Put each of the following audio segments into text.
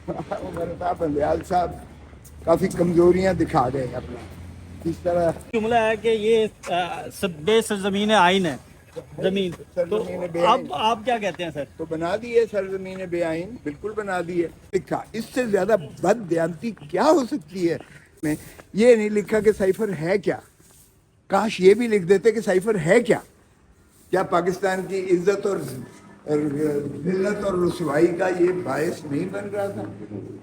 عمر صاحب بندیال صاحب کافی کمزوریاں دکھا گئے اپنا اس طرح جملہ ہے کہ یہ بے سرزمین آئین ہے زمین، تو سرزمین بے اب آئین آپ کیا کہتے ہیں سر؟ تو بنا دی ہے سرزمین بے آئین، بالکل بنا دی ہے. لکھا اس سے زیادہ بد دیانتی کیا ہو سکتی ہے؟ میں یہ نہیں لکھا کہ سائفر ہے کیا. کاش یہ بھی لکھ دیتے کہ سائفر ہے کیا. کیا پاکستان کی عزت اور ذلت اور رسوائی کا یہ باعث نہیں بن رہا تھا؟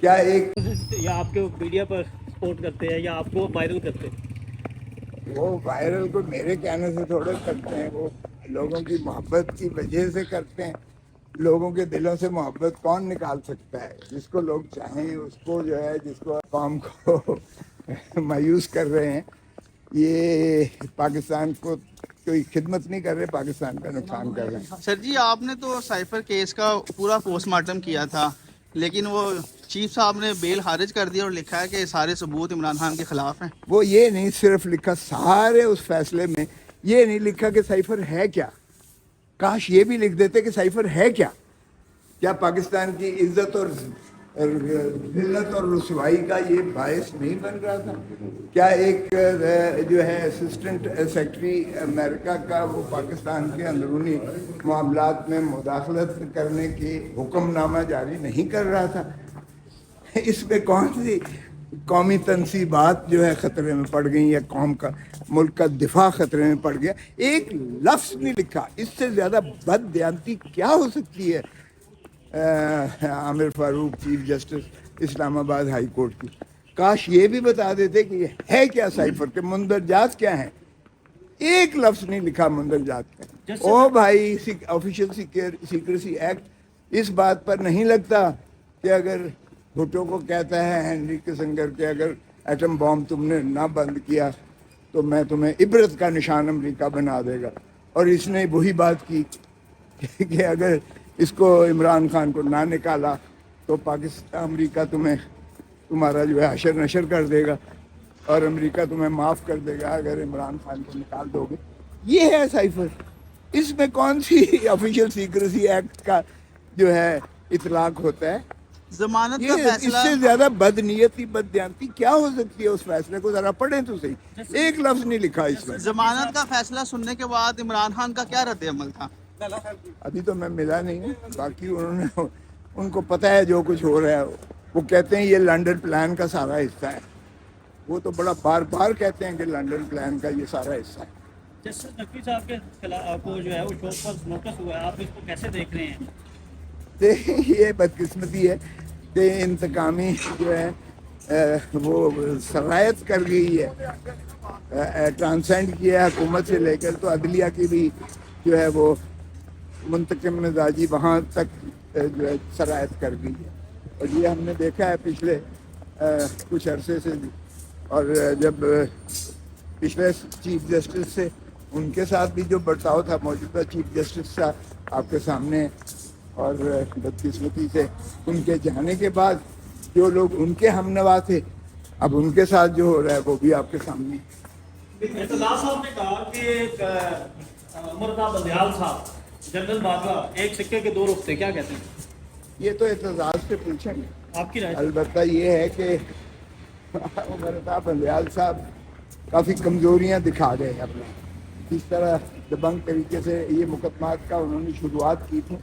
کیا ایک یا آپ کے میڈیا پر سپورٹ کرتے ہیں یا آپ کو وائرل کرتے ہیں؟ وہ وائرل کو میرے کہنے سے تھوڑے کرتے ہیں، وہ لوگوں کی محبت کی وجہ سے کرتے ہیں. لوگوں کے دلوں سے محبت کون نکال سکتا ہے؟ جس کو لوگ چاہیں اس کو جو ہے، جس کو قوم کو مایوس کر رہے ہیں، یہ پاکستان کو کوئی خدمت نہیں کر رہے، پاکستان کا نقصان کر رہے ہیں. سر جی، آپ نے تو سائفر کیس کا پورا پوسٹ مارٹم کیا تھا، لیکن وہ چیف صاحب نے بیل خارج کر دیا اور لکھا ہے کہ سارے ثبوت عمران خان کے خلاف ہیں. وہ یہ نہیں صرف لکھا، سارے اس فیصلے میں یہ نہیں لکھا کہ سائفر ہے کیا. کاش یہ بھی لکھ دیتے کہ سائفر ہے کیا. کیا پاکستان کی عزت اور ذلت اور رسوائی کا یہ باعث نہیں بن رہا تھا؟ کیا ایک جو ہے اسسٹنٹ سیکرٹری امریکہ کا وہ پاکستان کے اندرونی معاملات میں مداخلت کرنے کی حکم نامہ جاری نہیں کر رہا تھا؟ اس پہ کون سی قومی تنصیبات جو ہے خطرے میں پڑ گئی، یا قوم کا ملک کا دفاع خطرے میں پڑ گیا؟ ایک لفظ نہیں لکھا. اس سے زیادہ بد دیانتی کیا ہو سکتی ہے عامر فاروق چیف جسٹس اسلام آباد ہائی کورٹ کی. کاش یہ بھی بتا دیتے کہ یہ ہے کیا سائفر کے مندرجات کیا ہیں. ایک لفظ نہیں لکھا مندرجات کا. او بھائی، آفیشیل سیکریسی ایکٹ اس بات پر نہیں لگتا کہ اگر بھٹو کو کہتا ہے ہنری کسنگر کہ اگر ایٹم بام تم نے نہ بند کیا تو میں تمہیں عبرت کا نشان امریکہ بنا دے گا. اور اس نے وہی بات کی کہ اگر اس کو عمران خان کو نہ نکالا تو پاکستان امریکہ تمہارا جو ہے حشر نشر کر دے گا، اور امریکہ تمہیں معاف کر دے گا اگر عمران خان کو نکال دو گے. یہ ہے سائفر. اس میں کون سی آفیشیل سیکریسی ایکٹ کا جو ہے اطلاق ہوتا ہے؟ ضمانت کا یہ اس فیصلہ سے زیادہ بد نیتی بد دیانتی کیا ہو سکتی ہے؟ اس فیصلے کو ذرا پڑھیں تو صحیح. ایک لفظ نہیں لکھا اس میں. ضمانت کا فیصلہ سننے کے بعد عمران خان کا کیا رد عمل تھا؟ ابھی تو میں ملا نہیں ہوں، باقی ان کو پتہ ہے جو کچھ ہو رہا ہے. وہ کہتے ہیں یہ لنڈن پلان کا سارا حصہ ہے. وہ تو بڑا بار بار کہتے ہیں کہ لنڈن پلان کا یہ سارا حصہ ہے. جسٹس نقوی صاحب کے خلاف کو جو ہے وہ شوق پر نوٹس ہوا ہے، آپ اس کو کیسے دیکھ رہے ہیں؟ یہ بدقسمتی ہے کہ انتقامی جو ہے وہ سرایت کر گئی ہے، ٹرانسینڈ کیا ہے حکومت سے لے کر، تو عدلیہ کی بھی جو ہے وہ منتقم مزاجی وہاں تک جو ہے سرایت کر گئی ہے. اور یہ ہم نے دیکھا ہے پچھلے کچھ عرصے سے بھی. اور جب پچھلے چیف جسٹس سے ان کے ساتھ بھی جو برتاؤ تھا، موجودہ چیف جسٹس کا آپ کے سامنے، اور بدقسمتی سے ان کے جانے کے بعد جو لوگ ان کے ہم نوا تھے، اب ان کے ساتھ جو ہو رہا ہے وہ بھی آپ کے سامنے. اعتزاز صاحب نے کہا کہ عمر صاحب بندیال صاحب جنرل باجوہ ایک سکے کے دو رخ تھے، کیا کہتے ہیں؟ یہ تو اعتزاز سے پوچھیں گے. آپ کی رائے؟ البتہ یہ ہے کہ عمر صاحب بندیال صاحب کافی کمزوریاں دکھا گئے اپنا. اس طرح دبنگ طریقے سے یہ مقدمات کا انہوں نے شروعات کی تھی.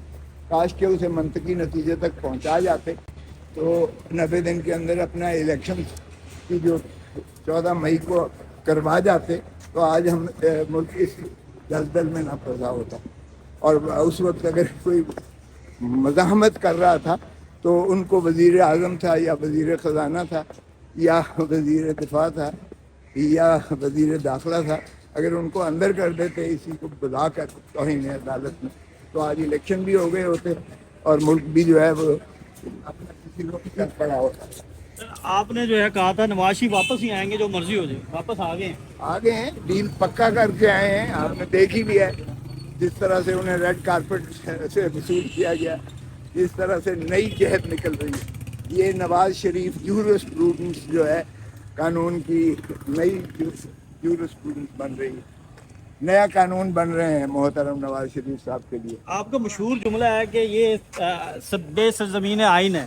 کاش کے اسے منطقی نتیجے تک پہنچا جاتے تو 90 دن کے اندر اپنا الیکشن کی جو 14 مئی کو کروا جاتے تو آج ہم ملک اس دلدل میں نہ پھنسا ہوتا. اور اس وقت اگر کوئی مزاحمت کر رہا تھا تو ان کو وزیر اعظم تھا، یا وزیر خزانہ تھا، یا وزیر دفاع تھا، یا وزیر داخلہ تھا. اگر ان کو اندر کر دیتے اسی کو بلا کر توہین عدالت میں، تو آج الیکشن بھی ہو گئے ہوتے اور ملک بھی جو ہے وہ اپنا کسی وقت کر پڑا ہوتا. آپ نے جو ہے کہا تھا نواز شریف واپس ہی آئیں گے جو مرضی ہو جائے، واپس آ گئے ہیں؟ آگے ہیں، ڈیل پکا کر کے آئے ہیں. آپ نے دیکھ ہی لیا ہے جس طرح سے انہیں ریڈ کارپٹ سے وصول کیا گیا، جس طرح سے نئی جہت نکل رہی ہے. یہ نواز شریف جورس پروڈنس جو ہے، قانون کی نئی جورس پروڈنس بن رہی ہے. نیا قانون بن رہے ہیں محترم نواز شریف صاحب کے لیے. آپ کا مشہور جملہ ہے کہ یہ بے سرزمین آئین ہے